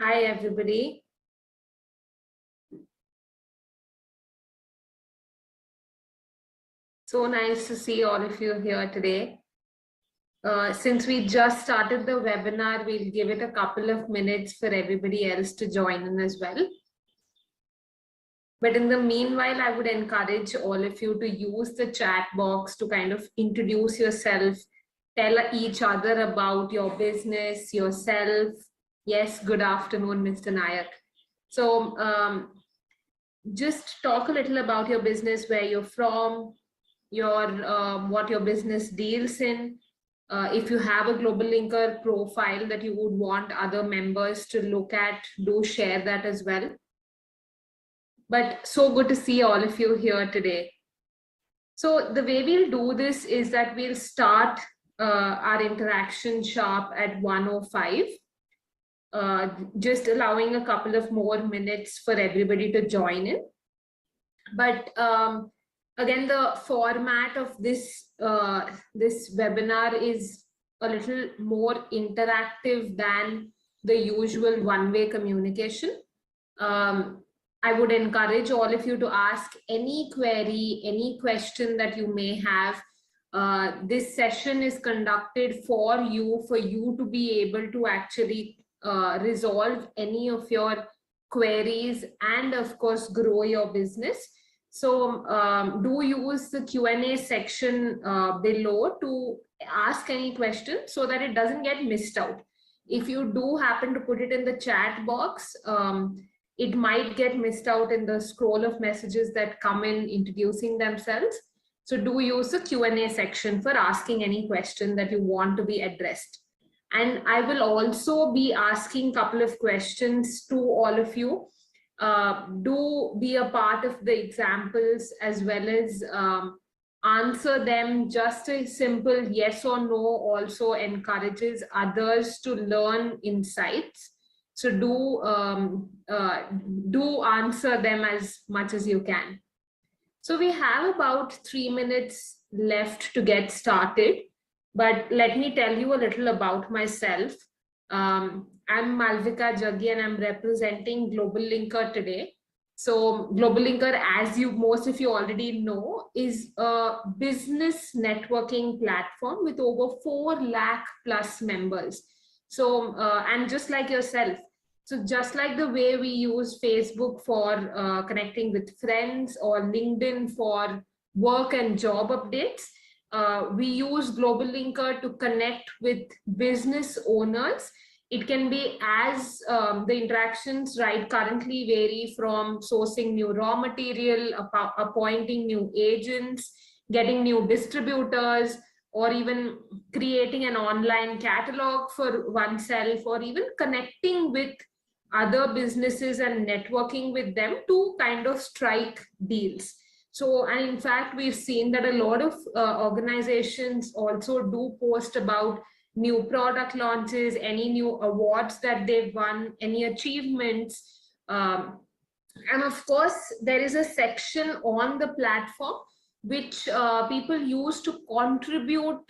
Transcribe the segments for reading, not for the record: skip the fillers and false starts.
Hi, everybody. So nice to see all of you here today. Since we just started the webinar, we'll give it a couple of minutes for everybody else to join in as well. But in the meanwhile, I would encourage all of you to use the chat box to kind of introduce yourself, tell each other about your business, yourself. Yes, good afternoon, Mr. Nayak. So just talk a little about your business, where you're from, what your business deals in. If you have a GlobalLinker profile that you would want other members to look at, do share that as well. But so good to see all of you here today. So the way we'll do this is that we'll start our interaction sharp at 1:05, just allowing a couple of more minutes for everybody to join in. But again, the format of this webinar is a little more interactive than the usual one-way communication. I would encourage all of you to ask any query, any question that you may have. This session is conducted for you to be able to actually resolve any of your queries and of course grow your business. So do use the Q&A section below to ask any question so that it doesn't get missed out. If you do happen to put it in the chat box, it might get missed out in the scroll of messages that come in introducing themselves. So do use the Q&A section for asking any question that you want to be addressed. And I will also be asking a couple of questions to all of you. Do be a part of the examples as well as answer them. Just a simple yes or no also encourages others to learn insights. So do answer them as much as you can. So we have about 3 minutes left to get started, but let me tell you a little about myself. I'm Malvika Jaggi and I'm representing GlobalLinker today. So GlobalLinker, as most of you already know, is a business networking platform with over 4 lakh plus members. So, and just like yourself, so just like the way we use Facebook for connecting with friends or LinkedIn for work and job updates, we use GlobalLinker to connect with business owners. It can be as the interactions currently vary from sourcing new raw material, appointing new agents, getting new distributors, or even creating an online catalog for oneself, or even connecting with other businesses and networking with them to kind of strike deals. So, and in fact, we've seen that a lot of organizations also do post about new product launches, any new awards that they've won, any achievements. And of course, there is a section on the platform which people use to contribute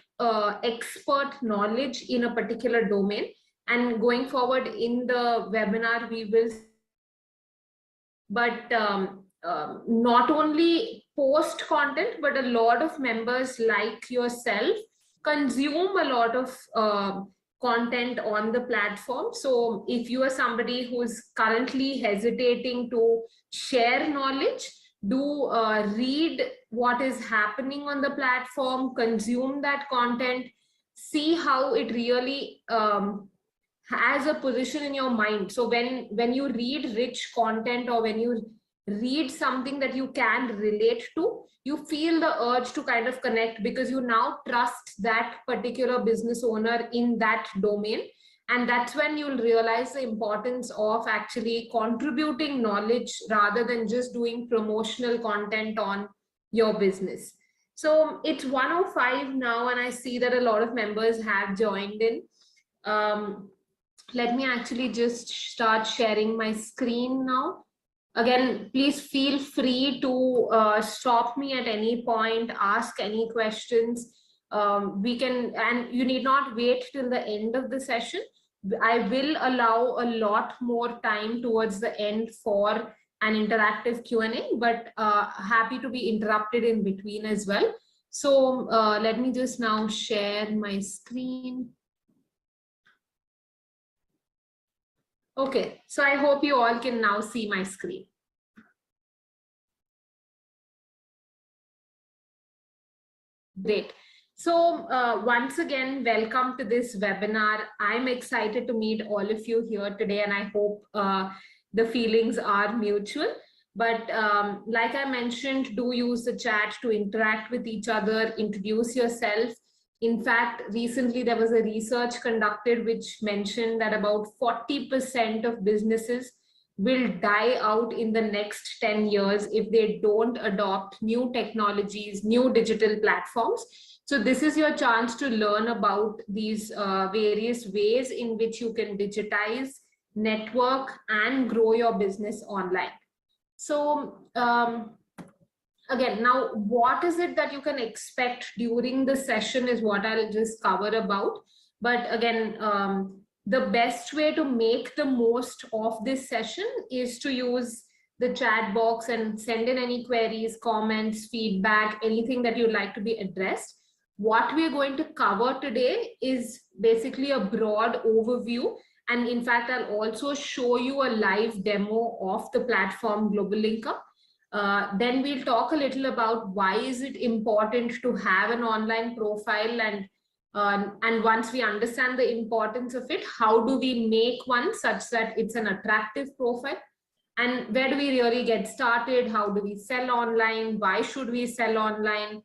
expert knowledge in a particular domain. And going forward in the webinar, we will, but not only post content, but a lot of members like yourself consume a lot of content on the platform. So if you are somebody who's currently hesitating to share knowledge, do read what is happening on the platform, consume that content, see how it really has a position in your mind. So when you read rich content, or when you read something that you can relate to, you feel the urge to kind of connect, because you now trust that particular business owner in that domain. And that's when you'll realize the importance of actually contributing knowledge rather than just doing promotional content on your business. So it's 1:05 now, and I see that a lot of members have joined in. Let me actually just start sharing my screen now. Again, please feel free to stop me at any point, ask any questions. We can, and you need not wait till the end of the session. I will allow a lot more time towards the end for an interactive Q&A, but happy to be interrupted in between as well. So let me just now share my screen. Okay, so I hope you all can now see my screen. Great. So once again, welcome to this webinar. I'm excited to meet all of you here today, and I hope the feelings are mutual. But like I mentioned, do use the chat to interact with each other, introduce yourself. In fact, recently there was a research conducted which mentioned that about 40% of businesses will die out in the next 10 years if they don't adopt new technologies, new digital platforms. So this is your chance to learn about these various ways in which you can digitize, network, and grow your business online. So again, now what is it that you can expect during the session is what I'll just cover about. But again, the best way to make the most of this session is to use the chat box and send in any queries, comments, feedback, anything that you'd like to be addressed. What we're going to cover today is basically a broad overview. And in fact, I'll also show you a live demo of the platform GlobalLinker. Then we'll talk a little about why is it important to have an online profile, and once we understand the importance of it, how do we make one such that it's an attractive profile, and where do we really get started, how do we sell online, why should we sell online,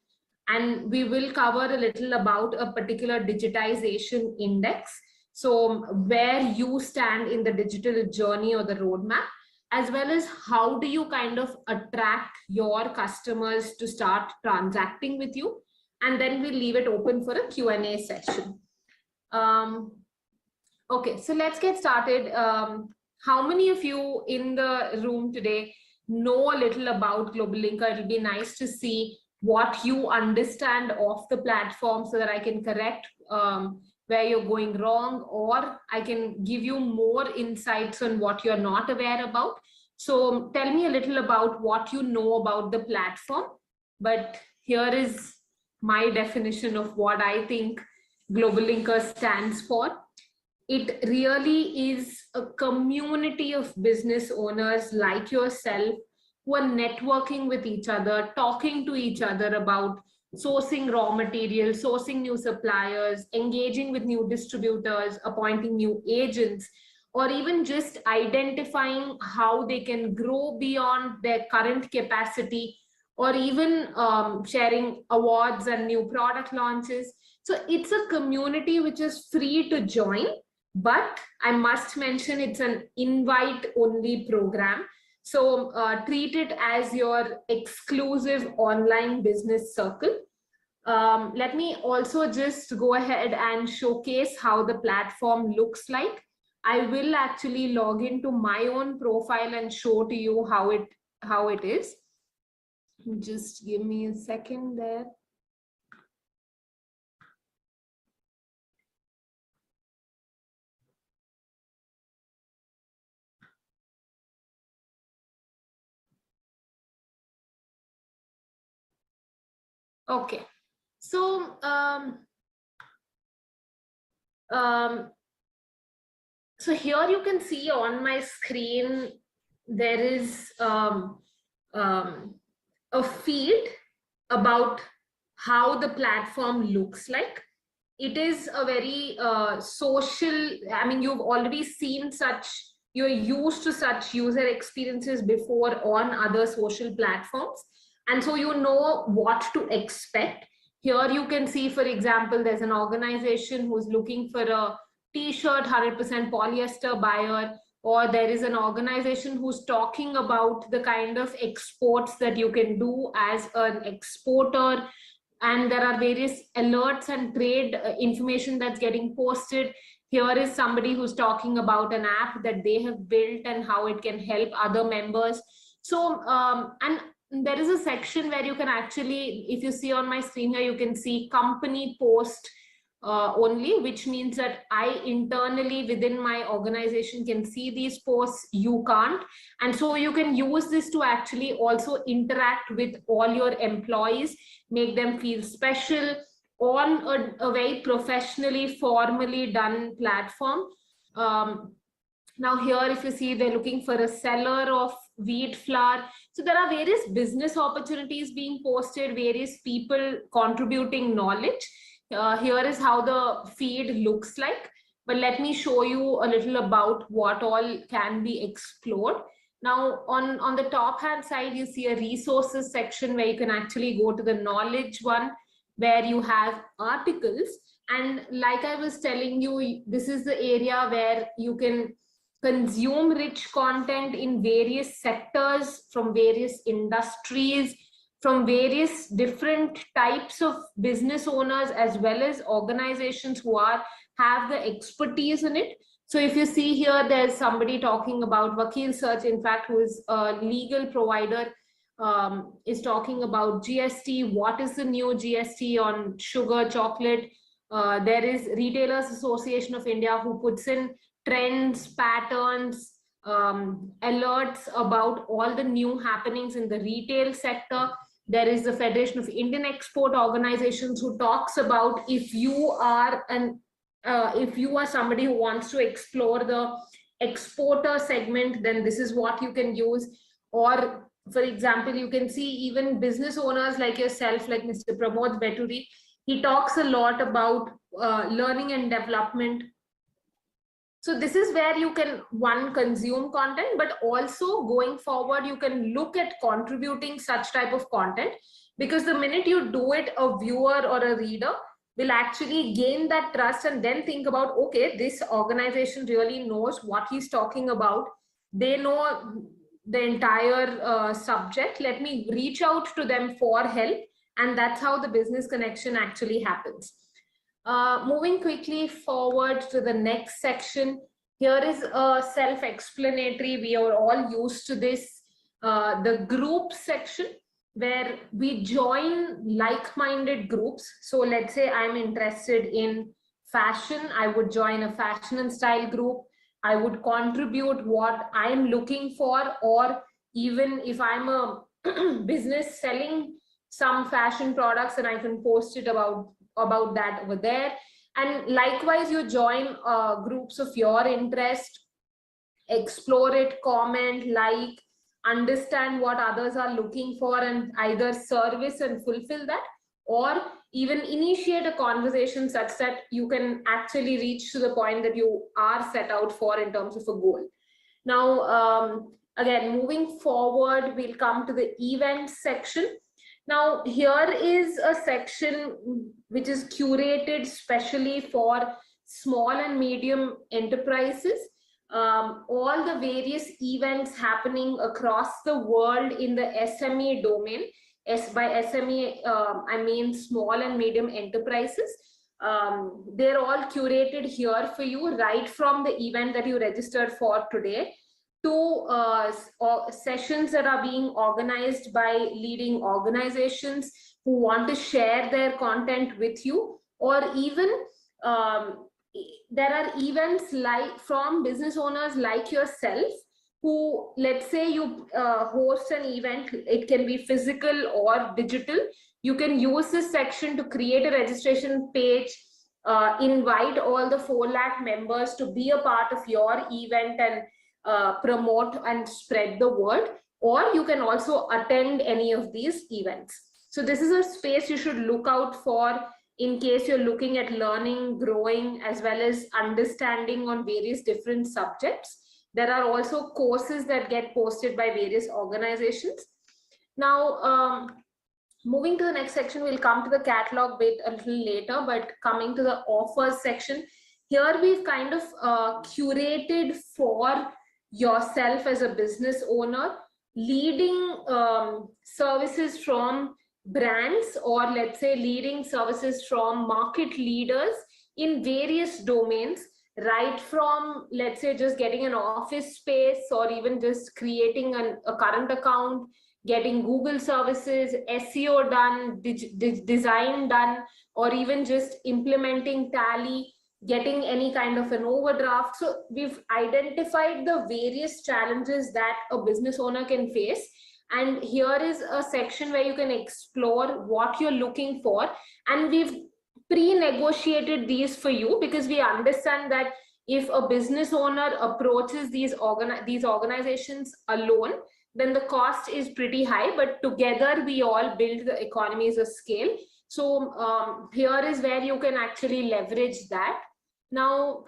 and we will cover a little about a particular digitization index, so where you stand in the digital journey or the roadmap, as well as how do you kind of attract your customers to start transacting with you. And then we'll leave it open for a Q&A session. Okay, so let's get started. How many of you in the room today know a little about GlobalLinker? It'll be nice to see what you understand of the platform so that I can correct where you're going wrong, or I can give you more insights on what you're not aware about. So tell me a little about what you know about the platform. But here is my definition of what I think GlobalLinker stands for. It really is a community of business owners like yourself who are networking with each other, talking to each other about sourcing raw materials, sourcing new suppliers, engaging with new distributors, appointing new agents, or even just identifying how they can grow beyond their current capacity, or even sharing awards and new product launches. So it's a community which is free to join, but I must mention it's an invite-only program. So treat it as your exclusive online business circle. Let me also just go ahead and showcase how the platform looks like. I will actually log into my own profile and show to you how it is. Just give me a second there. Okay, so so here you can see on my screen there is a feed about how the platform looks like. It is a very social, I mean, you've already seen such, you're used to such user experiences before on other social platforms, and so you know what to expect. Here you can see, for example, there's an organization who's looking for a t-shirt 100% polyester buyer, or there is an organization who's talking about the kind of exports that you can do as an exporter, and there are various alerts and trade information that's getting posted. Here is somebody who's talking about an app that they have built and how it can help other members. So and there is a section where you can actually, if you see on my screen here, you can see company post only, which means that I internally within my organization can see these posts, you can't. And so you can use this to actually also interact with all your employees, make them feel special on a very professionally, formally done platform. Now here, if you see, they're looking for a seller of wheat flour. So there are various business opportunities being posted, various people contributing knowledge. Here is how the feed looks like. But let me show you a little about what all can be explored. Now, on the top hand side, you see a resources section where you can actually go to the knowledge one, where you have articles. And like I was telling you, this is the area where you can consume rich content in various sectors, from various industries, from various different types of business owners, as well as organizations who have the expertise in it. So if you see here, there's somebody talking about Vakil Search, in fact, who is a legal provider, is talking about GST. What is the new GST on sugar, chocolate? There is Retailers Association of India, who puts in trends, patterns, alerts about all the new happenings in the retail sector. There is the Federation of Indian Export Organizations, who talks about if you are somebody who wants to explore the exporter segment, then this is what you can use. Or for example, you can see even business owners like yourself, like Mr. Pramod Veturi, he talks a lot about learning and development. So this is where you can, one, consume content, but also going forward, you can look at contributing such type of content, because the minute you do it, a viewer or a reader will actually gain that trust and then think about, okay, this organization really knows what he's talking about. They know the entire subject. Let me reach out to them for help. And that's how the business connection actually happens. Moving quickly forward to the next section, here is a self-explanatory. We are all used to this. The group section, where we join like-minded groups. So let's say I'm interested in fashion. I would join a fashion and style group. I would contribute what I'm looking for, or even if I'm a business selling some fashion products, and I can post it about that over there. And likewise, you join groups of your interest, explore it, comment, like, understand what others are looking for, and either service and fulfill that, or even initiate a conversation such that you can actually reach to the point that you are set out for in terms of a goal. Now, again, moving forward, we'll come to the events section. Now, here is a section which is curated specially for small and medium enterprises. All the various events happening across the world in the SME domain. By SME, I mean small and medium enterprises. They're all curated here for you, right from the event that you registered for today, to sessions that are being organized by leading organizations who want to share their content with you, or even there are events like from business owners like yourself, who, let's say you host an event, it can be physical or digital. You can use this section to create a registration page, invite all the 4 lakh members to be a part of your event and promote and spread the word, or you can also attend any of these events. So this is a space you should look out for in case you're looking at learning, growing, as well as understanding on various different subjects. There are also courses that get posted by various organizations. Now, moving to the next section, we'll come to the catalog bit a little later, but coming to the offers section, here we've kind of curated for yourself as a business owner, leading services from brands, or let's say leading services from market leaders in various domains, right from, let's say, just getting an office space, or even just creating a current account, getting Google services, SEO done, design done or even just implementing Tally, getting any kind of an overdraft. So we've identified the various challenges that a business owner can face. And here is a section where you can explore what you're looking for. And we've pre-negotiated these for you because we understand that if a business owner approaches these organizations alone, then the cost is pretty high, but together we all build the economies of scale. So here is where you can actually leverage that. Now,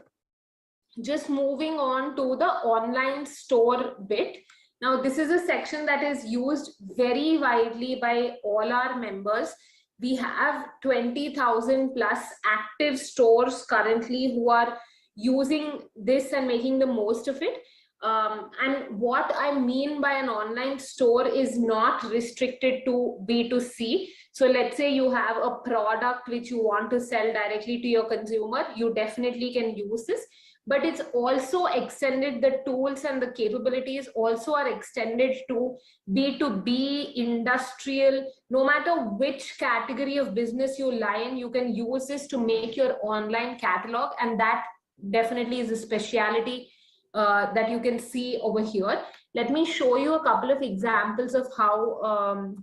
just moving on to the online store bit. Now, this is a section that is used very widely by all our members. We have 20,000 plus active stores currently who are using this and making the most of it. And what I mean by an online store is not restricted to B2C. So let's say you have a product which you want to sell directly to your consumer, you definitely can use this. But it's also extended, the tools and the capabilities also are extended to B2B, industrial. No matter which category of business you lie in, you can use this to make your online catalog, and that definitely is a speciality that you can see over here. Let me show you a couple of examples of how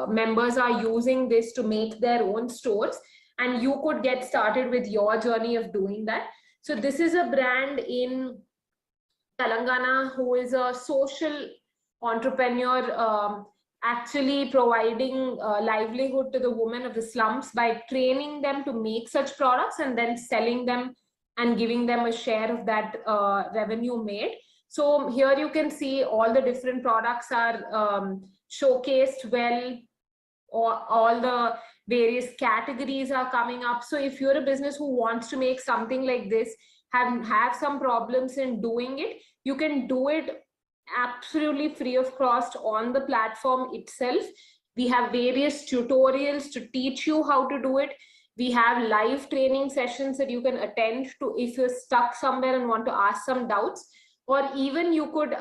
members are using this to make their own stores, and you could get started with your journey of doing that. So this is a brand in Telangana who is a social entrepreneur, actually providing livelihood to the women of the slums by training them to make such products and then selling them and giving them a share of that revenue made. So here you can see all the different products are showcased well, or all the various categories are coming up. So if you're a business who wants to make something like this, have some problems in doing it, you can do it absolutely free of cost on the platform itself. We have various tutorials to teach you how to do it. We have live training sessions that you can attend to if you're stuck somewhere and want to ask some doubts. Or even you could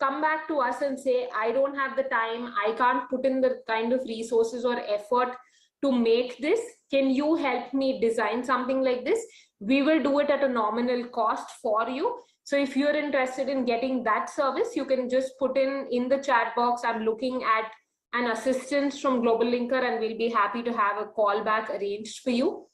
come back to us and say, I don't have the time, I can't put in the kind of resources or effort to make this. Can you help me design something like this? We will do it at a nominal cost for you. So if you're interested in getting that service, you can just put in the chat box, I'm looking at an assistance from GlobalLinker, and we'll be happy to have a call back arranged for you.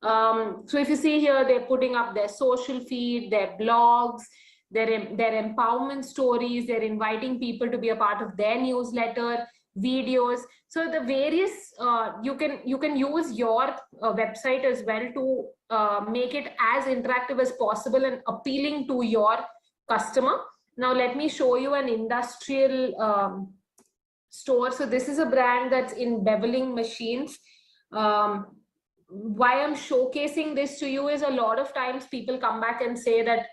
So if you see here, they're putting up their social feed, their blogs, their empowerment stories, they're inviting people to be a part of their newsletter, videos. So the various, you can use your website as well to make it as interactive as possible and appealing to your customer. Now let me show you an industrial store. So this is a brand that's in beveling machines. Why I'm showcasing this to you is a lot of times people come back and say that,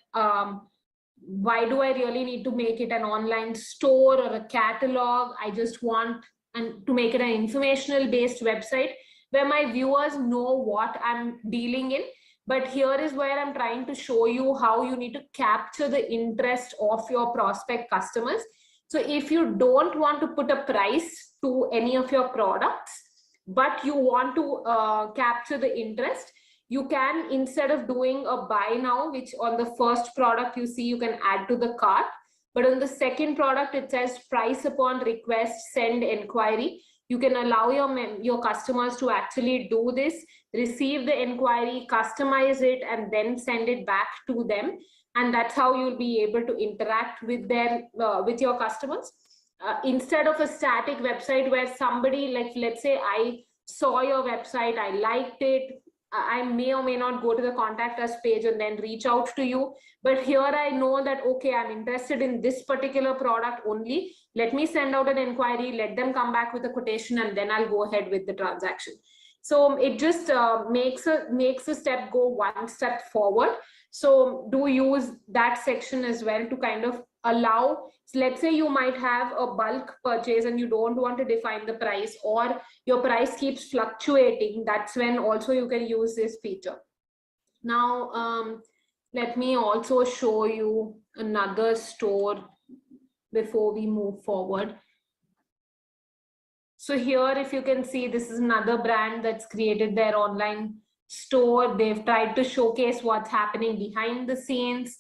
why do I really need to make it an online store or a catalog? I just want to make it an informational based website where my viewers know what I'm dealing in. But here is where I'm trying to show you how you need to capture the interest of your prospect customers. So if you don't want to put a price to any of your products, but you want to capture the interest, you can, instead of doing a buy now, which on the first product you see you can add to the cart, but on the second product it says price upon request, send inquiry. You can allow your customers to actually do this, receive the inquiry, customize it, and then send it back to them. And that's how you'll be able to interact with with your customers. Instead of a static website where somebody, like, let's say I saw your website, I liked it, I may or may not go to the contact us page and then reach out to you. But here I know that, okay, I'm interested in this particular product only. Let me send out an inquiry, let them come back with a quotation, and then I'll go ahead with the transaction. So it just makes a step go one step forward. So do use that section as well to kind of allow, let's say you might have a bulk purchase and you don't want to define the price, or your price keeps fluctuating. That's when also you can use this feature. Now, let me also show you another store before we move forward. So here, if you can see, this is another brand that's created their online store. They've tried to showcase what's happening behind the scenes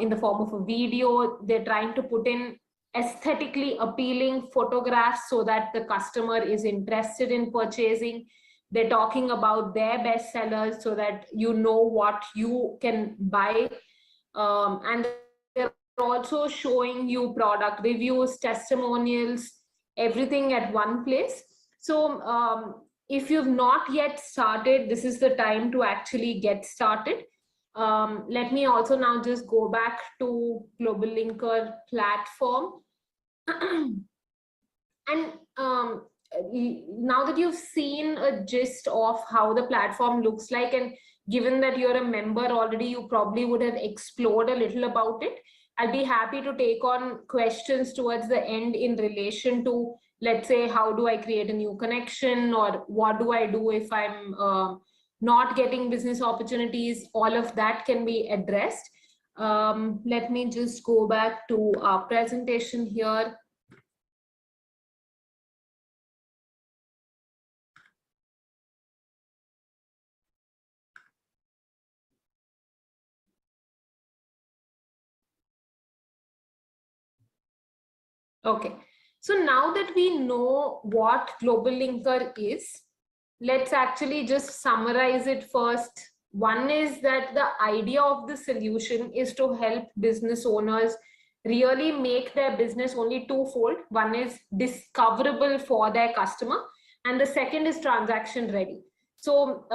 in the form of a video. They're trying to put in aesthetically appealing photographs so that the customer is interested in purchasing. They're talking about their best sellers so that you know what you can buy. And they're also showing you product reviews, testimonials, everything at one place. So if you've not yet started, this is the time to actually get started. Let me also now just go back to GlobalLinker platform. And now that you've seen a gist of how the platform looks like, and given that you're a member already, you probably would have explored a little about it. I'll be happy to take on questions towards the end in relation to, let's say, how do I create a new connection, or what do I do if I'm not getting business opportunities. All of that can be addressed. Let me just go back to our presentation here. Okay, so now that we know what GlobalLinker is, let's actually just summarize it first. One is that the idea of the solution is to help business owners really make their business only twofold. One is discoverable for their customer, and the second is transaction ready. So,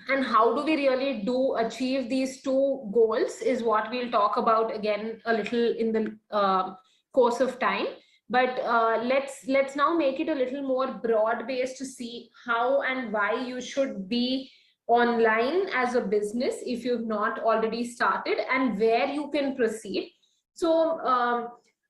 and how do we really achieve these two goals is what we'll talk about again a little in the course of time. But let's now make it a little more broad based to see how and why you should be online as a business if you've not already started, and where you can proceed. So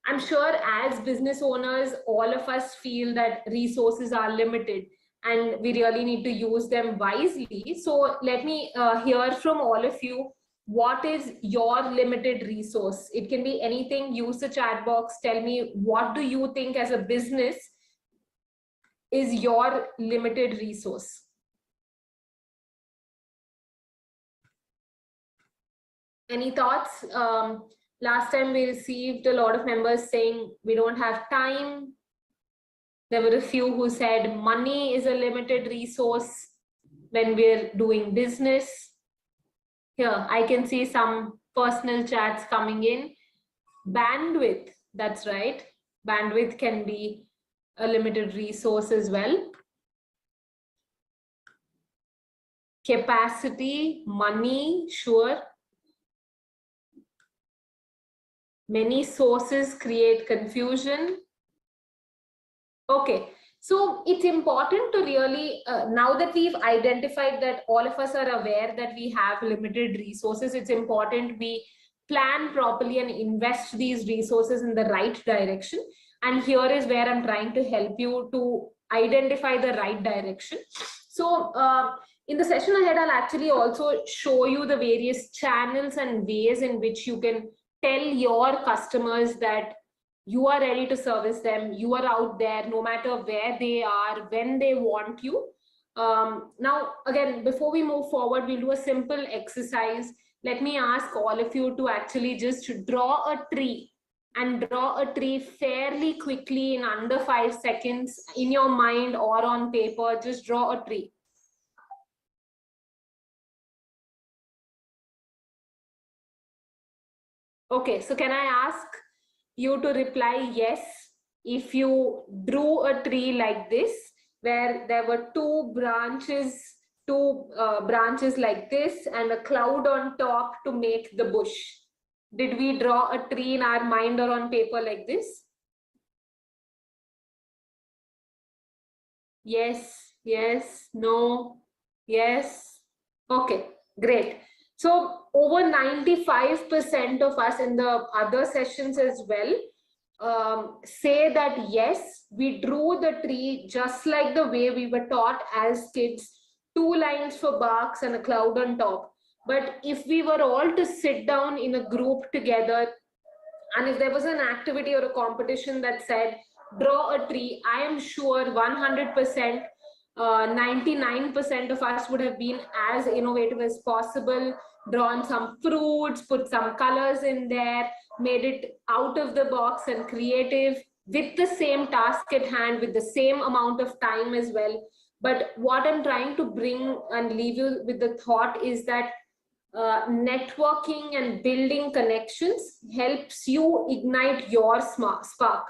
I'm sure as business owners, all of us feel that resources are limited and we really need to use them wisely. So let me hear from all of you. What is your limited resource? It can be anything. Use the chat box. Tell me, what do you think as a business is your limited resource? Any thoughts? Last time we received a lot of members saying we don't have time. There were a few who said money is a limited resource when we're doing business. Here, I can see some personal chats coming in. Bandwidth, that's right. Bandwidth can be a limited resource as well. Capacity, money, sure. Many sources create confusion. Okay, so it's important to really, now that we've identified that all of us are aware that we have limited resources, it's important we plan properly and invest these resources in the right direction. And here is where I'm trying to help you to identify the right direction. So in the session ahead, I'll actually also show you the various channels and ways in which you can tell your customers that you are ready to service them. You are out there no matter where they are, when they want you. Now, again, before we move forward, we'll do a simple exercise. Let me ask all of you to actually just draw a tree, and draw a tree fairly quickly in under 5 seconds in your mind or on paper. Just draw a tree. Okay, so can I ask you to reply yes if you drew a tree like this, where there were two branches like this and a cloud on top to make the bush? Did we draw a tree in our mind or on paper like this? Yes, yes, no, yes. Okay, great. So over 95% of us in the other sessions as well say that yes, we drew the tree just like the way we were taught as kids, 2 lines for barks and a cloud on top. But if we were all to sit down in a group together, and if there was an activity or a competition that said, draw a tree. I am sure 100%, 99% of us would have been as innovative as possible, drawn some fruits, put some colors in there, made it out of the box and creative with the same task at hand, with the same amount of time as well. But what I'm trying to bring and leave you with the thought is that networking and building connections helps you ignite your spark.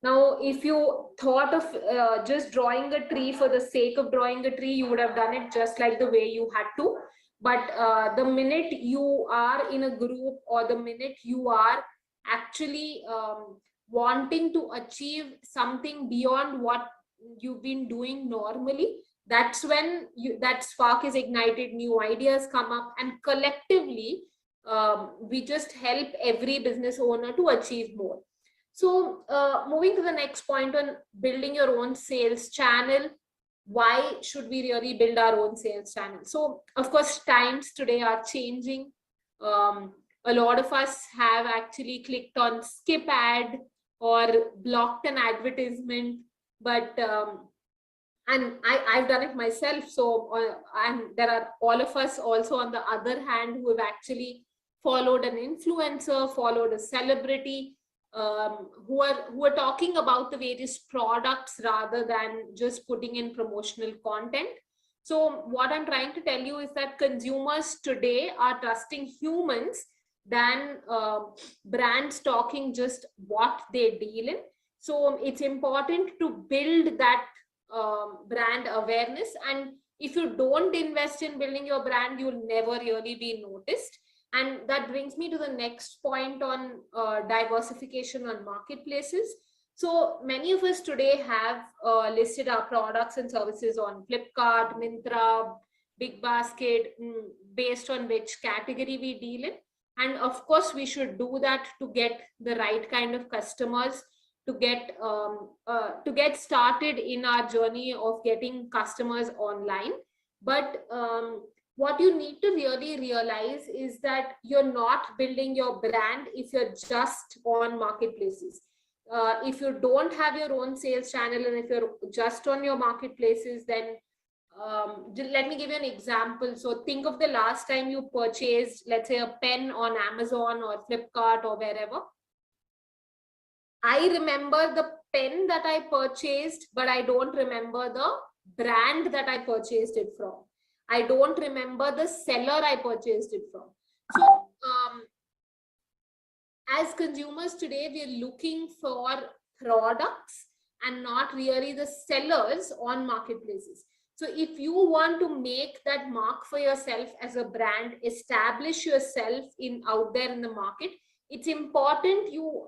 Now, if you thought of just drawing a tree for the sake of drawing a tree, you would have done it just like the way you had to. But the minute you are in a group, or the minute you are actually wanting to achieve something beyond what you've been doing normally, that's when that spark is ignited, new ideas come up, and collectively we just help every business owner to achieve more. So moving to the next point on building your own sales channel, why should we really build our own sales channel? So of course, times today are changing. A lot of us have actually clicked on skip ad or blocked an advertisement, but and I've done it myself. So and there are all of us also on the other hand who have actually followed an influencer, followed a celebrity, who are talking about the various products rather than just putting in promotional content. So what I'm trying to tell you is that consumers today are trusting humans than brands talking just what they deal in. So it's important to build that brand awareness, and if you don't invest in building your brand, you'll never really be noticed. And that brings me to the next point on diversification on marketplaces. So many of us today have listed our products and services on Flipkart, Myntra, Big Basket, based on which category we deal in. And of course, we should do that to get the right kind of customers, to get started in our journey of getting customers online. But what you need to really realize is that you're not building your brand if you're just on marketplaces. If you don't have your own sales channel, and if you're just on your marketplaces, then let me give you an example. So think of the last time you purchased, let's say, a pen on Amazon or Flipkart or wherever. I remember the pen that I purchased, but I don't remember the brand that I purchased it from. I don't remember the seller I purchased it from. So as consumers today, we're looking for products and not really the sellers on marketplaces. So if you want to make that mark for yourself as a brand, establish yourself out there in the market, it's important you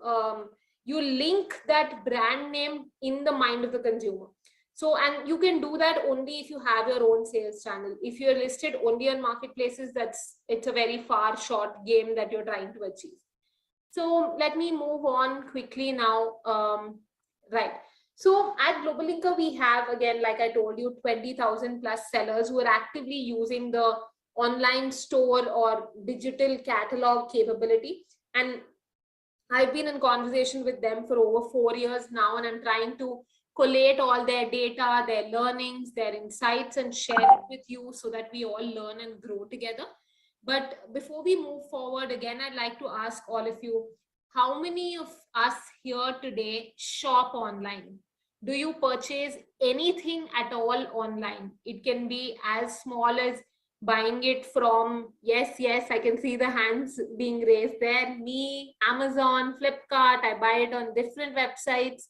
link that brand name in the mind of the consumer. So, and you can do that only if you have your own sales channel. If you're listed only on marketplaces, it's a very far short game that you're trying to achieve. So let me move on quickly now. Right. So at GlobalLinker, we have, again, like I told you, 20,000 plus sellers who are actively using the online store or digital catalog capability. And I've been in conversation with them for over 4 years now, and I'm trying to collate all their data, their learnings, their insights, and share it with you so that we all learn and grow together. But before we move forward, again, I'd like to ask all of you, how many of us here today shop online? Do you purchase anything at all online? It can be as small as buying it from, yes, I can see the hands being raised there. Me, Amazon, Flipkart, I buy it on different websites.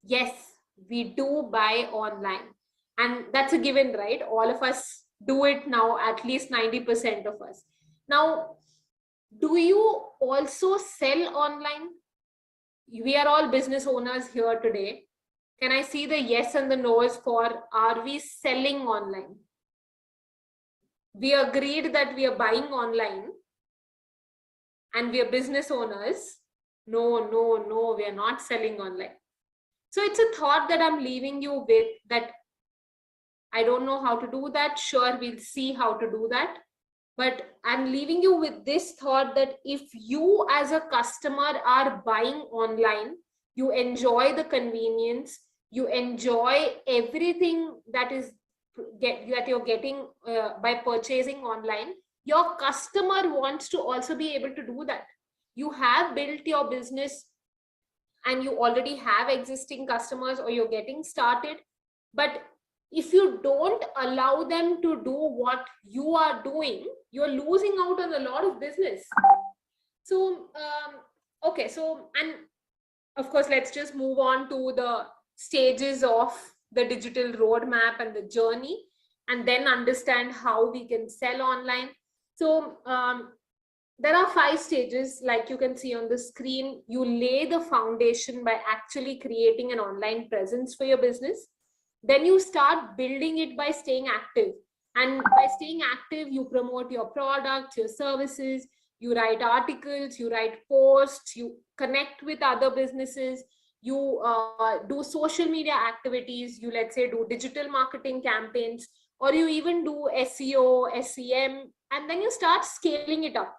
Yes, we do buy online. And that's a given, right? All of us do it now, at least 90% of us. Now, do you also sell online? We are all business owners here today. Can I see the yes and the no's for, are we selling online? We agreed that we are buying online and we are business owners. No, we are not selling online. So it's a thought that I'm leaving you with, that I don't know how to do that. Sure, we'll see how to do that. But I'm leaving you with this thought that if you as a customer are buying online, you enjoy the convenience, you enjoy everything that you're getting by purchasing online. Your customer wants to also be able to do that. You have built your business and you already have existing customers, or you're getting started, but if you don't allow them to do what you are doing, you're losing out on a lot of business. So okay, so, and of course, let's just move on to the stages of the digital roadmap and the journey, and then understand how we can sell online. So there are 5 stages, like you can see on the screen. You lay the foundation by actually creating an online presence for your business. Then you start building it by staying active. And by staying active, you promote your products, your services, you write articles, you write posts, you connect with other businesses, you do social media activities, you, let's say, do digital marketing campaigns, or you even do SEO, SEM, and then you start scaling it up.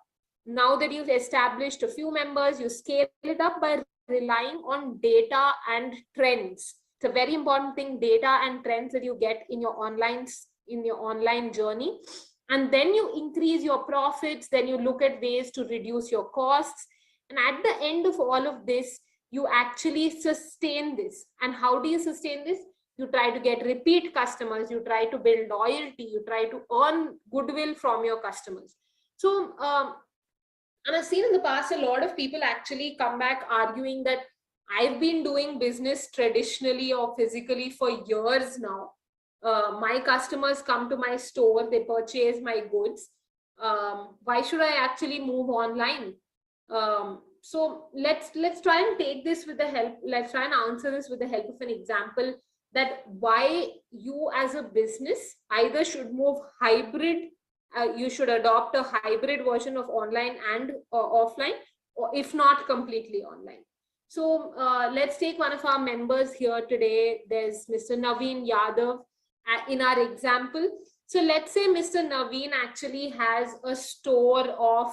Now that you've established a few members, you scale it up by relying on data and trends. It's a very important thing, data and trends that you get in your online journey. And then you increase your profits, then you look at ways to reduce your costs. And at the end of all of this, you actually sustain this. And how do you sustain this? You try to get repeat customers, you try to build loyalty, you try to earn goodwill from your customers. So, and I've seen in the past a lot of people actually come back arguing that I've been doing business traditionally or physically for years now. My customers come to my store, they purchase my goods. Why should I actually move online? So let's try and take this with the help. Let's try and answer this with the help of an example, that why you as a business either should move hybrid. You should adopt a hybrid version of online and offline, or if not completely online. So let's take one of our members here today. There's Mr. Naveen Yadav in our example. So let's say Mr. Naveen actually has a store of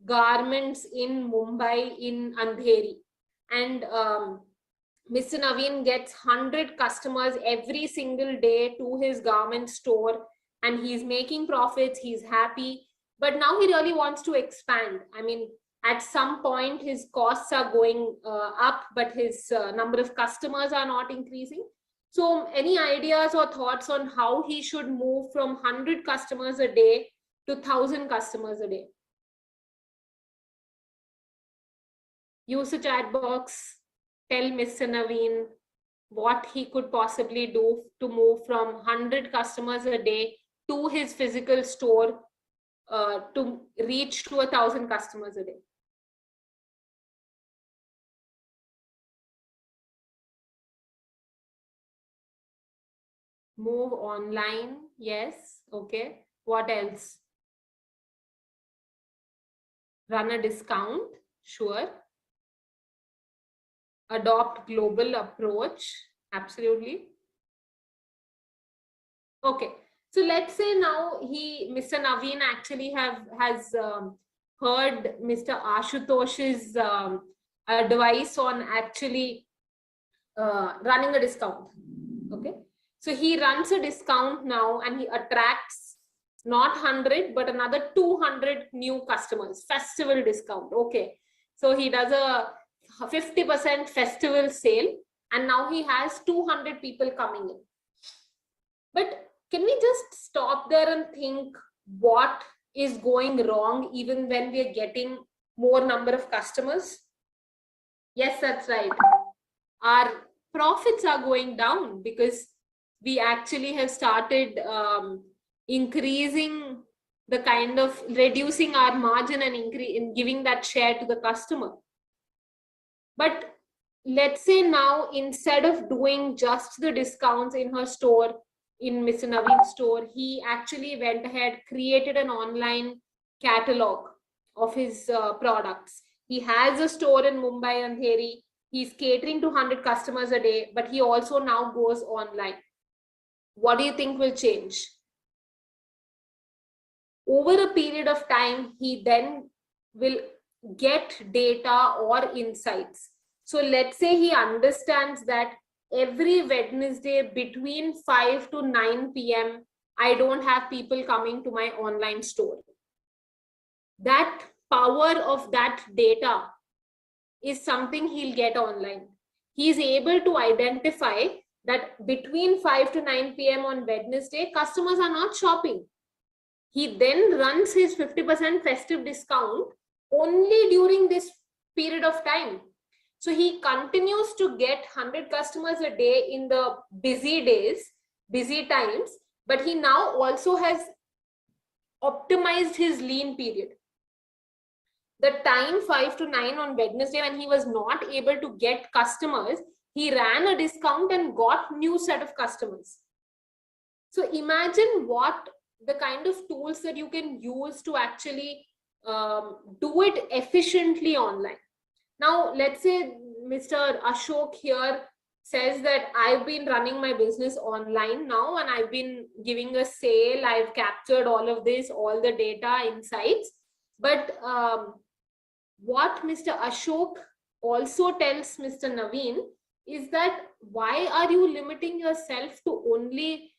garments in Mumbai, in Andheri, and Mr. Naveen gets 100 customers every single day to his garment store, and he's making profits, he's happy, but now he really wants to expand. I mean, at some point his costs are going up, but his number of customers are not increasing. So any ideas or thoughts on how he should move from 100 customers a day to 1,000 customers a day? Use the chat box, tell Mr. Naveen what he could possibly do to move from 100 customers a day to his physical store to reach to 1,000 customers a day. Move online, yes, okay. What else? Run a discount, sure. Adopt global approach, absolutely. Okay. So let's say now Mr. Naveen actually has heard Mr. Ashutosh's advice on actually running a discount. Okay. So he runs a discount now and he attracts not 100, but another 200 new customers, festival discount. Okay. So he does a 50% festival sale and now he has 200 people coming in. But can we just stop there and think what is going wrong even when we are getting more number of customers? Yes, that's right. Our profits are going down because we actually have started increasing the kind of reducing our margin and in giving that share to the customer. But let's say now, instead of doing just the discounts in her store, in Mr. Naveen's store, he actually went ahead, created an online catalog of his products. He has a store in Mumbai and Andheri. He's catering to 100 customers a day, but he also now goes online. What do you think will change? Over a period of time, he then will get data or insights. So let's say he understands that every Wednesday between 5 to 9 p.m., I don't have people coming to my online store. That power of that data is something he'll get online. He is able to identify that between 5 to 9 p.m. on Wednesday, customers are not shopping. He then runs his 50% festive discount only during this period of time. So he continues to get 100 customers a day in the busy days, busy times, but he now also has optimized his lean period. The time 5 to 9 on Wednesday, when he was not able to get customers, he ran a discount and got new set of customers. So imagine what the kind of tools that you can use to actually do it efficiently online. Now, let's say Mr. Ashok here says that I've been running my business online now and I've been giving a sale. I've captured all of this, all the data, insights. But what Mr. Ashok also tells Mr. Naveen is that why are you limiting yourself to only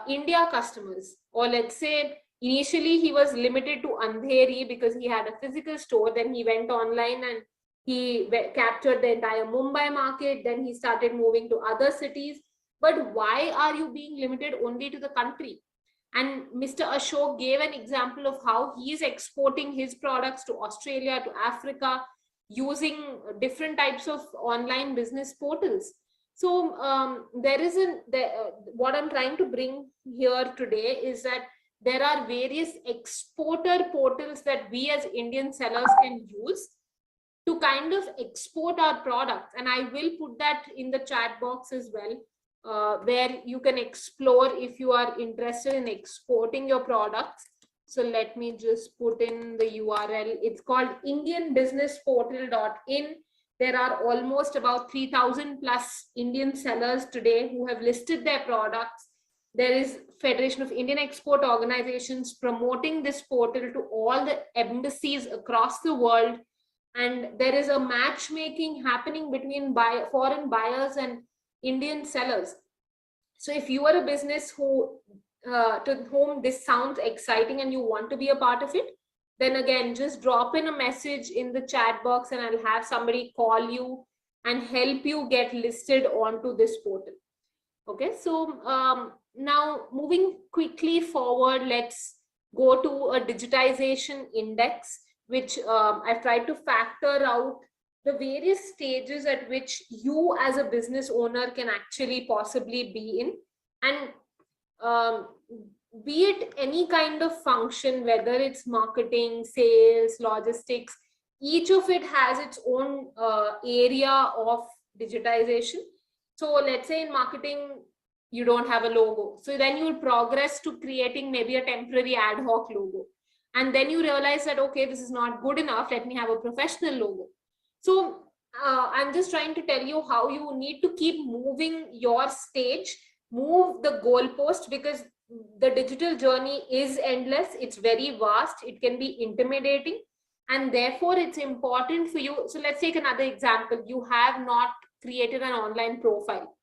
India customers? Or let's say initially he was limited to Andheri because he had a physical store. Then he went online and he captured the entire Mumbai market. Then he started moving to other cities. But why are you being limited only to the country? And Mr. Ashok gave an example of how he is exporting his products to Australia, to Africa, using different types of online business portals. So what I'm trying to bring here today is that there are various exporter portals that we as Indian sellers can use to kind of export our products. And I will put that in the chat box as well. Where you can explore if you are interested in exporting your products. So let me just put in the URL. It's called indianbusinessportal.in. There are almost about 3,000 plus Indian sellers today who have listed their products. There is Federation of Indian Export Organizations promoting this portal to all the embassies across the world. And there is a matchmaking happening between foreign buyers and Indian sellers. So if you are a business to whom this sounds exciting and you want to be a part of it, then again, just drop in a message in the chat box and I'll have somebody call you and help you get listed onto this portal. Okay, so now moving quickly forward, let's go to a digitization index, which I've tried to factor out the various stages at which you as a business owner can actually possibly be in. And be it any kind of function, whether it's marketing, sales, logistics, each of it has its own area of digitization. So let's say in marketing, you don't have a logo. So then you will progress to creating maybe a temporary ad hoc logo. And then you realize that, okay, this is not good enough. Let me have a professional logo. So I'm just trying to tell you how you need to keep moving your stage, move the goalpost, because the digital journey is endless. It's very vast. It can be intimidating. And therefore, it's important for you. So let's take another example. You have not created an online profile.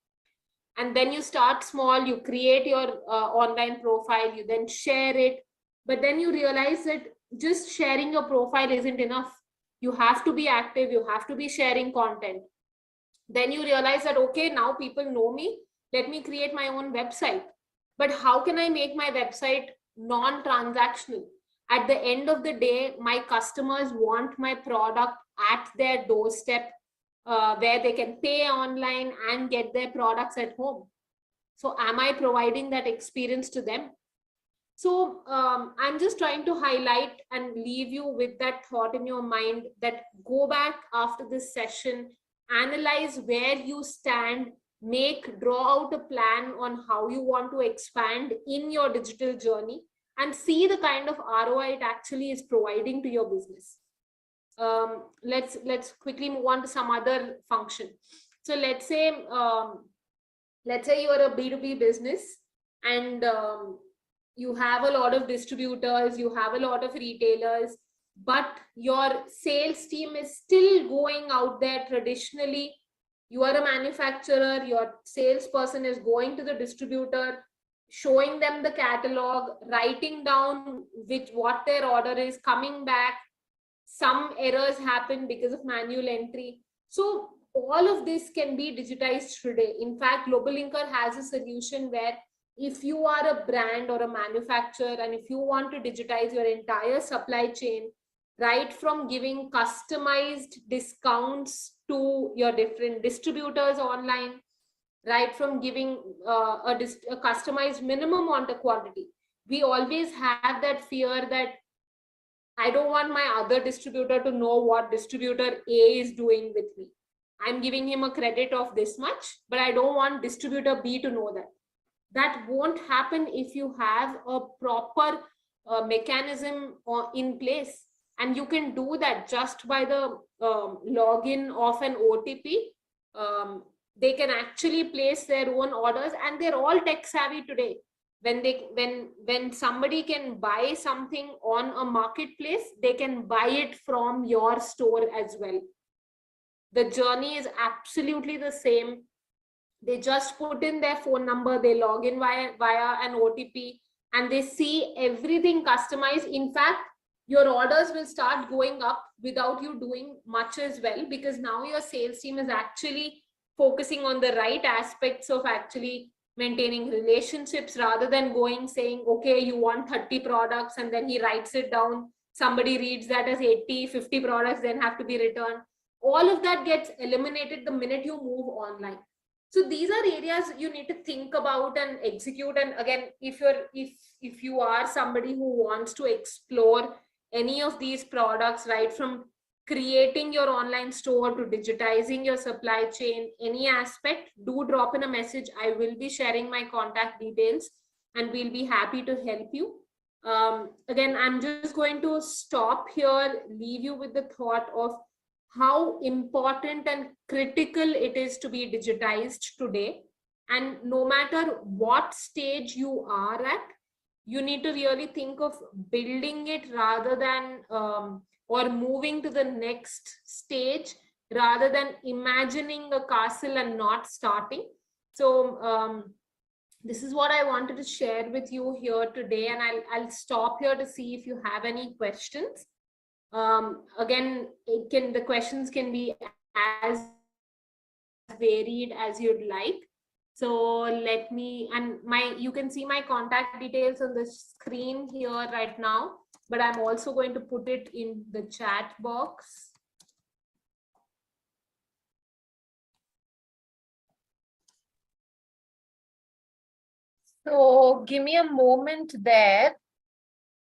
And then you start small, you create your online profile, you then share it. But then you realize that just sharing your profile isn't enough. You have to be active, you have to be sharing content. Then you realize that, okay, now people know me, let me create my own website. But how can I make my website non-transactional? At the end of the day, my customers want my product at their doorstep, where they can pay online and get their products at home. So am I providing that experience to them? So I'm just trying to highlight and leave you with that thought in your mind that go back after this session, analyze where you stand, draw out a plan on how you want to expand in your digital journey and see the kind of ROI it actually is providing to your business. Let's quickly move on to some other function. So let's say you are a B2B business and you have a lot of distributors, you have a lot of retailers, but your sales team is still going out there traditionally. You are a manufacturer, your salesperson is going to the distributor, showing them the catalog, writing down what their order is, coming back. Some errors happen because of manual entry. So all of this can be digitized today. In fact, GlobalLinker has a solution where if you are a brand or a manufacturer and if you want to digitize your entire supply chain, right from giving customized discounts to your different distributors online, right from giving a customized minimum order quantity. We always have that fear that I don't want my other distributor to know what distributor A is doing with me. I'm giving him a credit of this much, but I don't want distributor B to know that. That won't happen if you have a proper mechanism in place. And you can do that just by the login of an OTP. They can actually place their own orders, and they're all tech savvy today. When somebody can buy something on a marketplace, they can buy it from your store as well. The journey is absolutely the same. They just put in their phone number, they log in via an OTP, and they see everything customized. In fact, your orders will start going up without you doing much as well, because now your sales team is actually focusing on the right aspects of actually maintaining relationships, rather than going saying, okay, you want 30 products, and then he writes it down. Somebody reads that as 80, 50 products, then have to be returned. All of that gets eliminated the minute you move online. So these are areas you need to think about and execute. And again, if you are somebody who wants to explore any of these products, right from creating your online store to digitizing your supply chain, any aspect, do drop in a message. I will be sharing my contact details and we'll be happy to help you. Again, I'm just going to stop here, leave you with the thought of how important and critical it is to be digitized today. And no matter what stage you are at, you need to really think of building it rather than or moving to the next stage, rather than imagining a castle and not starting. So this is what I wanted to share with you here today, and I'll stop here to see if you have any questions. Again, the questions can be as varied as you'd like. So let me, and you can see my contact details on the screen here right now, but I'm also going to put it in the chat box. So give me a moment there.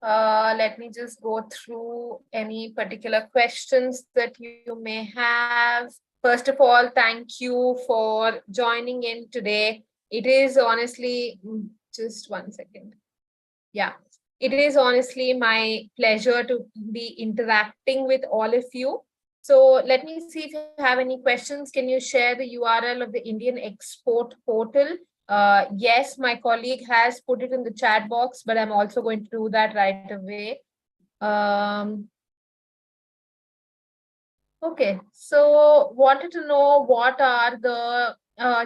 Let me just go through any particular questions that you may have. First of all, thank you for joining in today. It is honestly, just one second. Yeah, it is honestly my pleasure to be interacting with all of you. So let me see if you have any questions. Can you share the URL of the Indian Export Portal? Yes, my colleague has put it in the chat box, but I'm also going to do that right away. Okay, so wanted to know what are the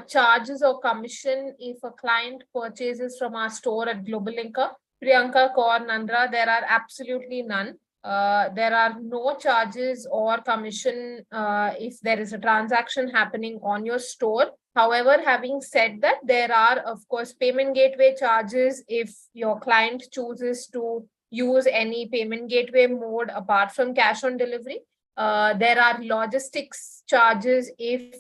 charges or commission if a client purchases from our store at GlobalLinker. Priyanka, Kaur, Nandra, there are absolutely none. There are no charges or commission if there is a transaction happening on your store. However, having said that, there are, of course, payment gateway charges if your client chooses to use any payment gateway mode apart from cash on delivery. There are logistics charges if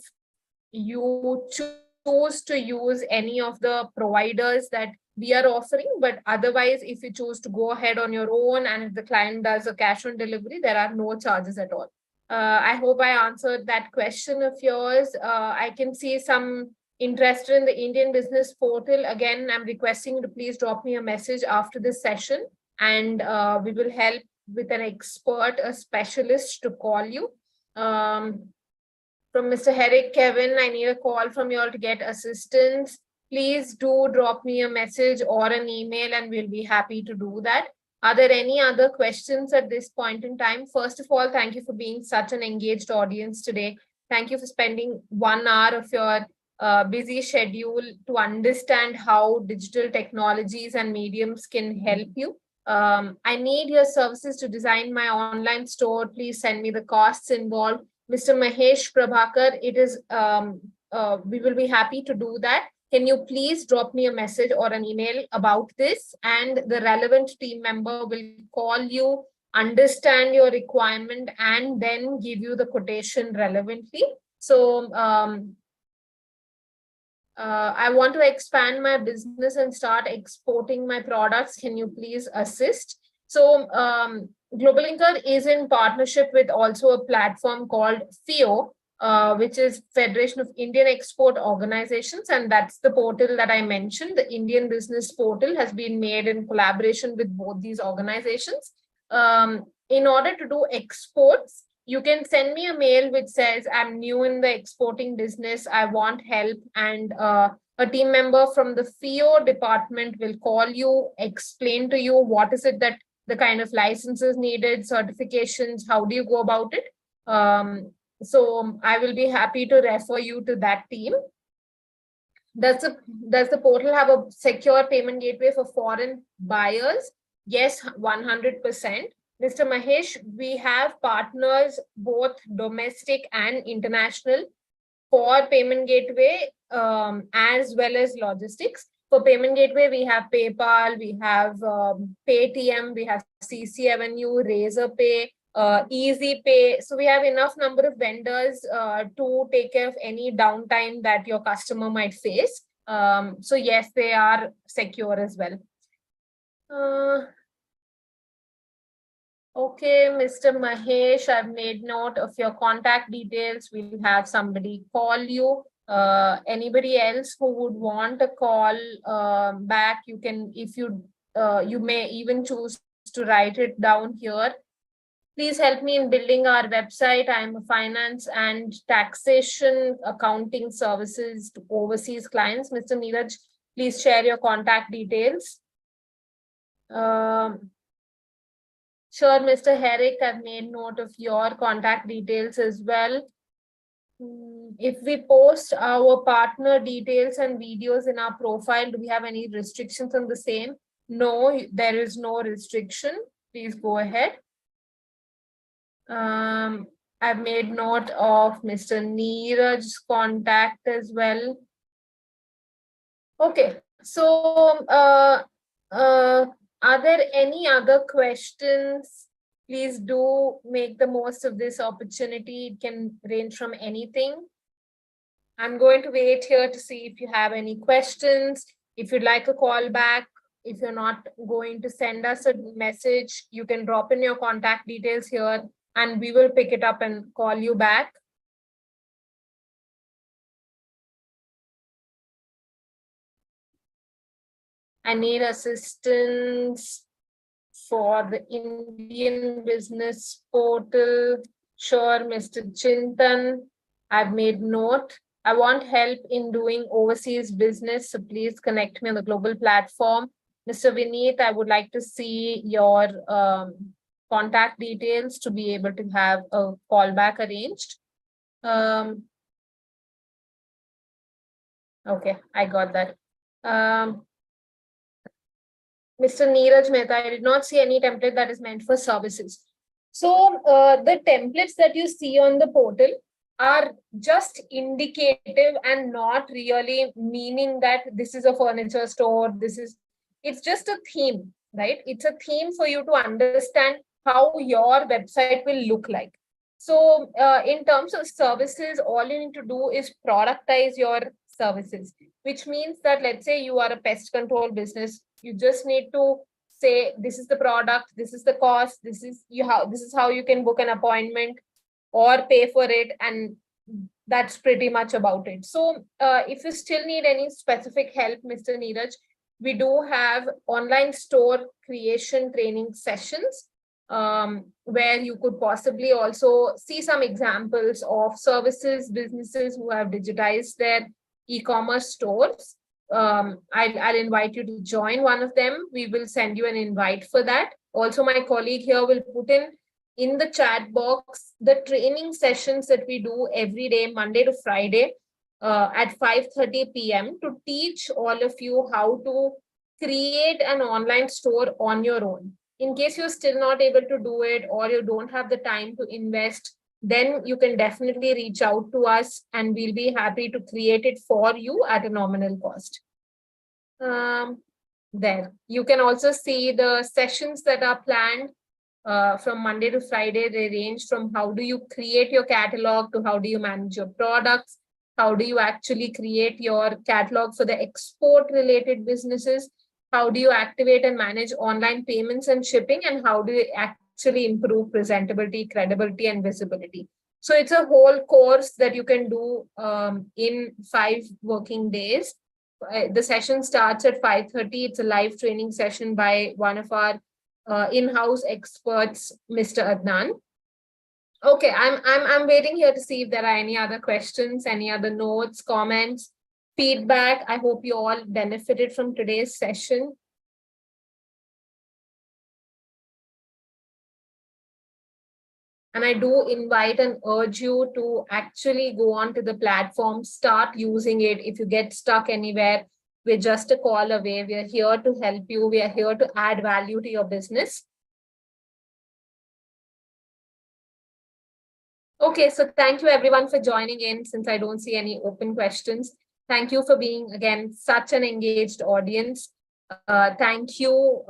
you choose to use any of the providers that we are offering, but otherwise, if you choose to go ahead on your own and if the client does a cash on delivery, there are no charges at all. I hope I answered that question of yours. I can see some interest in the Indian Business Portal. Again, I'm requesting you to please drop me a message after this session, and we will help with an expert, a specialist to call you. From Mr. Herrick, Kevin, I need a call from you all to get assistance. Please do drop me a message or an email and we'll be happy to do that. Are there any other questions at this point in time? First of all, thank you for being such an engaged audience today. Thank you for spending 1 hour of your busy schedule to understand how digital technologies and mediums can help you. I need your services to design my online store. Please send me the costs involved. Mr. Mahesh Prabhakar, we will be happy to do that. Can you please drop me a message or an email about this, and the relevant team member will call you, understand your requirement, and then give you the quotation relevantly. So I want to expand my business and start exporting my products. Can you please assist? So GlobalLinker is in partnership with also a platform called FIO, which is Federation of Indian Export Organizations, and that's the portal that I mentioned. The Indian Business Portal has been made in collaboration with both these organizations. In order to do exports, you can send me a mail which says, I'm new in the exporting business, I want help, and a team member from the FIO department will call you, explain to you what is it that the kind of licenses needed, certifications, how do you go about it. So I will be happy to refer you to that team. Does the portal have a secure payment gateway for foreign buyers? Yes, 100%. Mr. Mahesh, we have partners, both domestic and international, for payment gateway as well as logistics. For payment gateway, we have PayPal, we have Paytm, we have CC Avenue, Razorpay, Easy Pay. So we have enough number of vendors to take care of any downtime that your customer might face. So yes, they are secure as well. Okay, Mr. Mahesh, I've made note of your contact details. We'll have somebody call you. Anybody else who would want a call back, you can, if you may even choose to write it down here. Please help me in building our website. I'm a finance and taxation accounting services to overseas clients. Mr. Neeraj, please share your contact details. Sure, Mr. Herrick, I've made note of your contact details as well. If we post our partner details and videos in our profile, do we have any restrictions on the same? No, there is no restriction. Please go ahead. I've made note of Mr. Neeraj's contact as well. Okay, so are there any other questions? Please do make the most of this opportunity. It can range from anything. I'm going to wait here to see if you have any questions. If you'd like a call back, if you're not going to send us a message, you can drop in your contact details here and we will pick it up and call you back. I need assistance for the Indian Business Portal. Sure, Mr. Chintan, I've made note. I want help in doing overseas business, so please connect me on the global platform. Mr. Vineet, I would like to see your contact details to be able to have a callback arranged. Okay, I got that. Mr. Neeraj Mehta, I did not see any template that is meant for services. So the templates that you see on the portal are just indicative and not really meaning that this is a furniture store. It's just a theme, right? It's a theme for you to understand how your website will look like. So in terms of services, all you need to do is productize your services, which means that, let's say you are a pest control business, you just need to say, this is the product, this is the cost, this is how you can book an appointment or pay for it, and that's pretty much about it. So if you still need any specific help, Mr. Neeraj, we do have online store creation training sessions where you could possibly also see some examples of services, businesses who have digitized their e-commerce stores. I'll invite you to join one of them. We will send you an invite for that. Also, my colleague here will put in the chat box the training sessions that we do every day, Monday to Friday, at 5:30 p.m. to teach all of you how to create an online store on your own. In case you're still not able to do it or you don't have the time to invest, then you can definitely reach out to us and we'll be happy to create it for you at a nominal cost. There, you can also see the sessions that are planned from Monday to Friday. They range from how do you create your catalog to how do you manage your products, how do you actually create your catalog for the export related businesses, how do you activate and manage online payments and shipping, and how do you actually improve presentability, credibility, and visibility. So it's a whole course that you can do in 5 working days. The session starts at 5:30. It's a live training session by one of our in-house experts, Mr. Adnan. Okay, I'm waiting here to see if there are any other questions, any other notes, comments, feedback. I hope you all benefited from today's session. And I do invite and urge you to actually go onto the platform, start using it. If you get stuck anywhere, we're just a call away. We are here to help you. We are here to add value to your business. Okay, so thank you everyone for joining in. Since I don't see any open questions, thank you for being, again, such an engaged audience. Thank you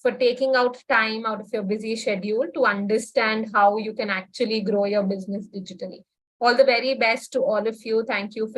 for taking out time out of your busy schedule to understand how you can actually grow your business digitally. All the very best to all of you. Thank you for